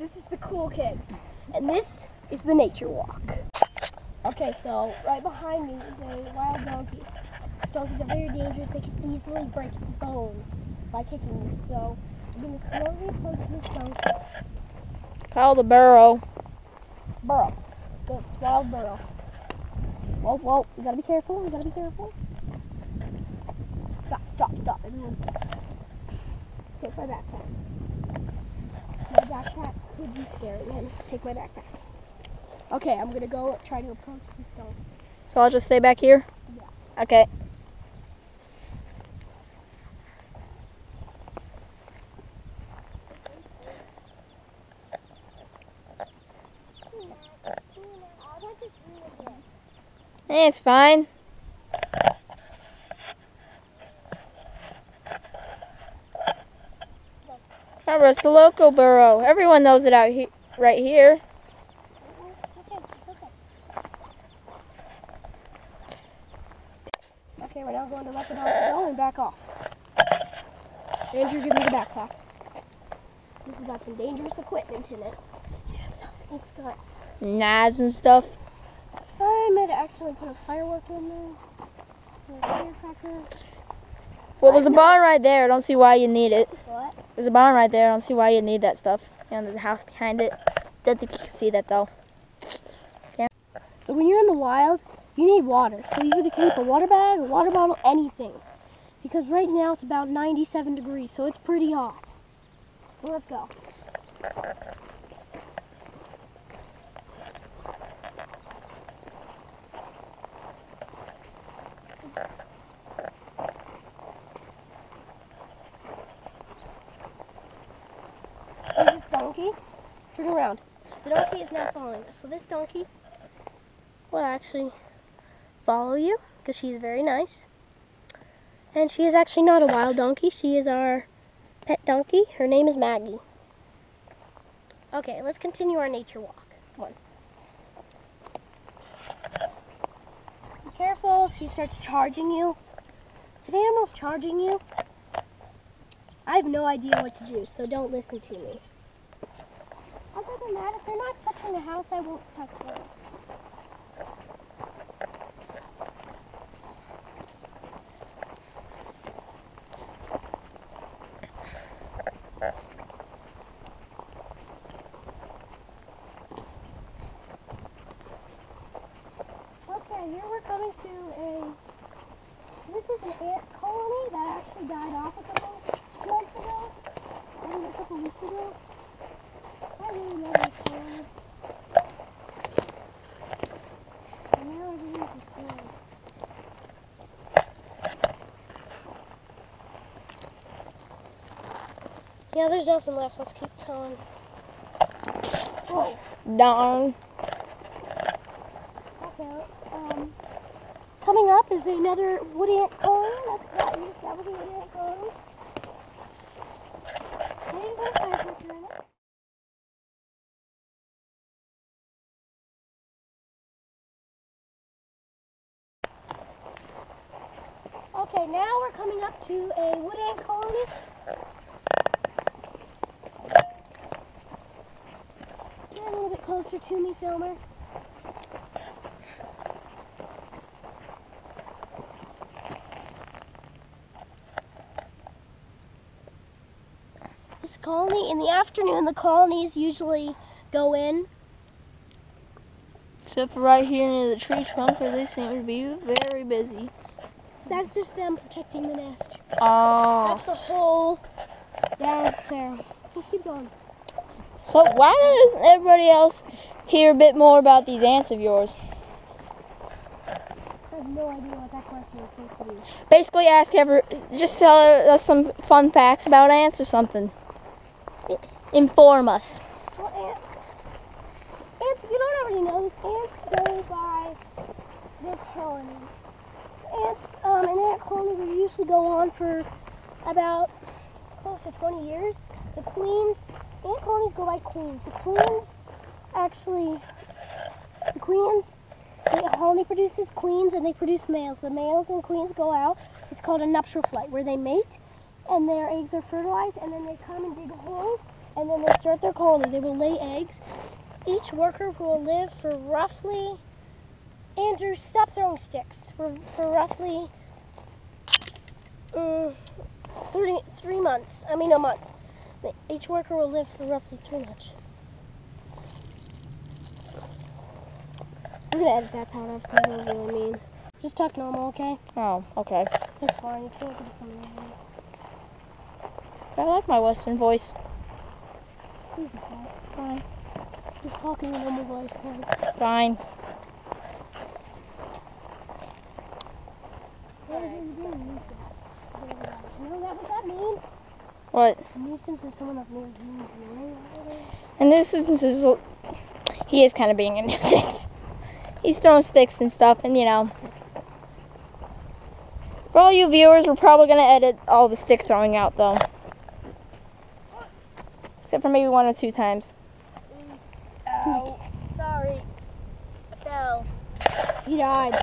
This is the cool kid. And this is the nature walk. Okay, so right behind me is a wild donkey. These donkeys are very dangerous. They can easily break bones by kicking you. So I'm going to slowly approach this donkey. Call the burro. Burro. It's good. It's wild burro. Whoa, whoa. You gotta be careful. You gotta be careful. Stop, stop, stop. Everyone stop. Take my backpack. My backpack could be scary, man. Take my backpack. Okay, I'm gonna go try to approach this donkey. So I'll just stay back here? Yeah. Okay. It's fine. Remember, it's the local burro. Everyone knows it out here, right here. Okay, we're now going to let the donkey go and back off. Andrew, give me the backpack. This has got some dangerous equipment in it. It has nothing. It's got Knives and stuff. I might have accidentally put a firework in there. Or a firecracker. Well, there's a barn right there. I don't see why you need it. What? There's a barn right there. I don't see why you need that stuff. And there's a house behind it. Don't think you can see that though. Okay. So when you're in the wild, you need water. So you either keep a water bag, a water bottle, anything. Because right now it's about 97 degrees, so it's pretty hot. So let's go. This donkey, turn around. The donkey is now following us. So this donkey will actually follow you because she's very nice. And she is actually not a wild donkey. She is our pet donkey. Her name is Maggie. Okay, let's continue our nature walk. Come on. Be careful if she starts charging you. If an animal's charging you, I have no idea what to do, so don't listen to me. Other than that, if they're not touching the house, I won't touch them. Okay, here we're coming to this is an ant colony that actually died off a couple months ago. I mean, a couple weeks ago. I really love this colony. And now everything's destroyed. Yeah, there's nothing left. Let's keep going. Whoa. Darn. Okay, coming up is another wood ant colony. That was a wood ant colony. And a firecracker in it. Okay, now we're coming up to a wood ant colony. Get a little bit closer to me, filmer. This colony, in the afternoon, the colonies usually go in. Except for right here near the tree trunk where they seem to be very busy. That's just them protecting the nest. Oh. That's the hole down there. We'll keep going. So why doesn't everybody else hear a bit more about these ants of yours? I have no idea what that question is supposed to be. Basically just tell us some fun facts about ants or something. Inform us. Well, ants, if you don't already know this, ants go by their colony. Ants, an ant colony will usually go on for about close to 20 years. The queens, ant colonies go by queens. The colony produces queens and they produce males. The males and queens go out. It's called a nuptial flight where they mate and their eggs are fertilized and then they come and dig holes and then they start their colony. They will lay eggs. Each worker will live for roughly, Andrew, stop throwing sticks, for roughly 3 months. I mean a month. Each worker will live for roughly 3 months. I'm gonna edit that part out because it was really mean. Just talk normal, okay? Oh, okay. It's fine. You feel like it's coming over. I like my Western voice. You can talk. Fine. Just talk in your normal voice, okay? Fine. You know what that means? What? A nuisance is someone that's mean. And this is, he is kind of being a nuisance. He's throwing sticks and stuff, and you know. For all you viewers, we're probably going to edit all the stick throwing out, though. Except for maybe 1 or 2 times. Ow. Sorry. I fell. He died.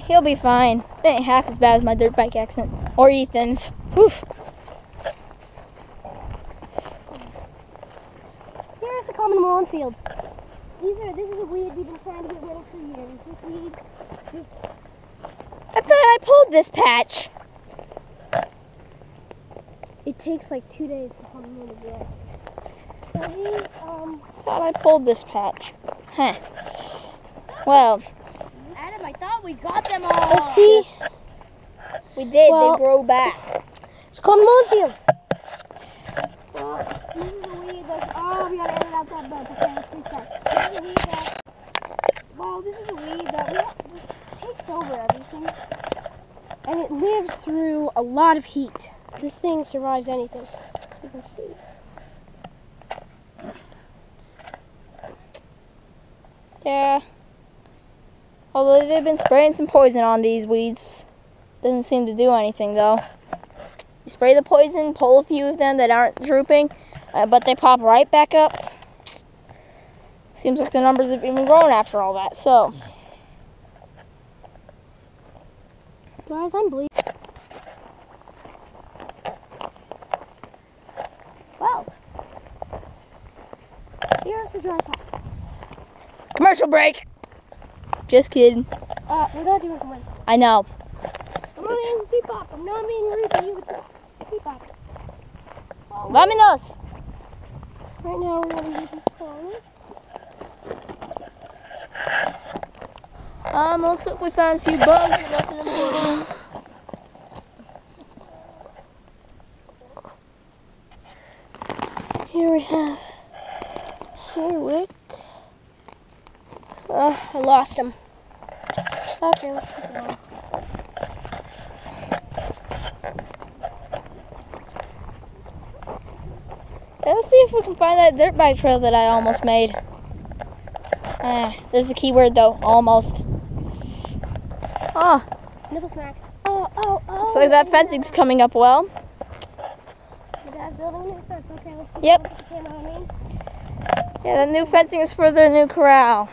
He'll be fine. It ain't half as bad as my dirt bike accident. Or Ethan's. Whew. Here's the common lawn fields. This is a weed we've been trying to get rid of for years. This weed, I thought I pulled this patch. it takes like 2 days to come in again. So these, Thought I pulled this patch. Huh. Well, Adam, I thought we got them all. let's see. We did. Well, they grow back. it's common lawn fields. Well, this is a weed that's, oh, we gotta edit out that bud. Okay, let's restart. This is a weed that, well, this is a weed that takes over everything. And it lives through a lot of heat. This thing survives anything, as you can see. Yeah. Although they've been spraying some poison on these weeds. Doesn't seem to do anything though. You spray the poison, pull a few of them that aren't drooping, but they pop right back up. Seems like the numbers have even grown after all that, so. Guys, I'm bleeding. Well, here's the dry top. Commercial break! Just kidding. We're not doing commercial. I know. I'm not being peepop. I'm not being rude to you with the peepop. Vámonos! Right now we're going to use this phone. Looks like we found a few bugs. And nothing important. Here we have Herwick. I lost him. Okay, let's keep it on. Let's see if we can find that dirt bike trail that I almost made. There's the key word though, almost. Ah, Nibble snack. Oh. looks like that fencing's coming up well. Your dad's building a new fence. Okay, let's put Yep. the camera on me. Yeah, the new fencing is for the new corral.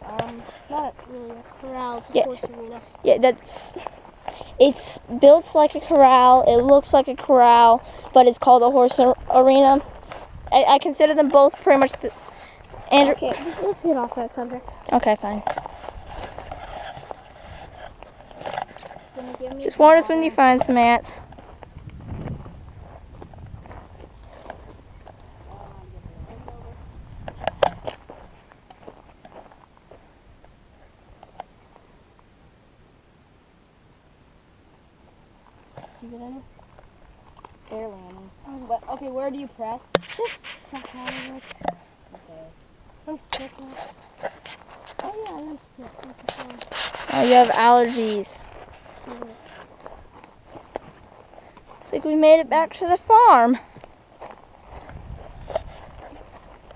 It's not really a corral, it's a Yeah. horse arena. Yeah, it's built like a corral. It looks like a corral, but it's called a horse arena. I consider them both pretty much Andrew. Okay, let's get off that subject. Okay, fine. Just warn us when you find some ants. You get any? Barely any. But, okay, where do you press? Just suck out of it. Okay. I'm sick now. Oh yeah, I'm sick. That's the thing. Oh, you have allergies. Yeah. Looks like we made it back to the farm.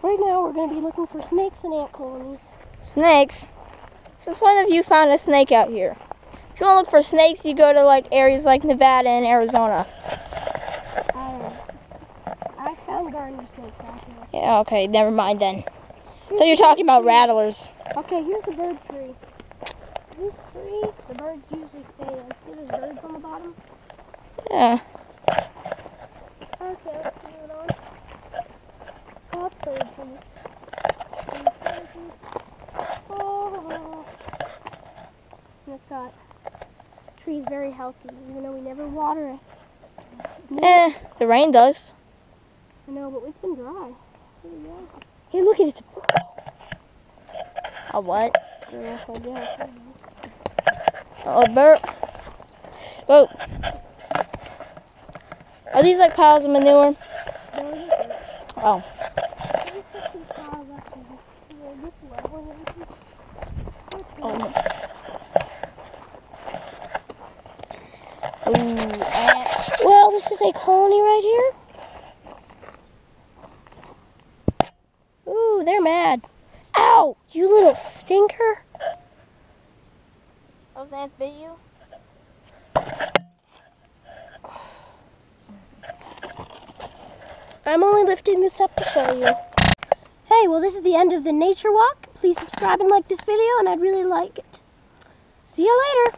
Right now we're going to be looking for snakes and ant colonies. Snakes? Since when have you found a snake out here? If you want to look for snakes, you go to like areas like Nevada and Arizona. I don't know. I found garden snakes out here. Yeah, okay, never mind then. So you're talking about rattlers. Okay, here's the bird tree. This tree, the birds usually stay in. See, there's birds on the bottom. Yeah. Okay, let's move on. Oh, birds on it. Oh. And it's got, this tree is very healthy, even though we never water it. The rain does. I know, but it's been dry. Hey, look at it. A what? I don't know if I did. A bird. Whoa. Are these like piles of manure? Oh. Oh no. Ooh, well, this is a colony right here. Ooh, they're mad. Ow, you little stinker. Those ants bit you? I'm only lifting this up to show you. Hey, well, this is the end of the nature walk. Please subscribe and like this video, and I'd really like it. See you later.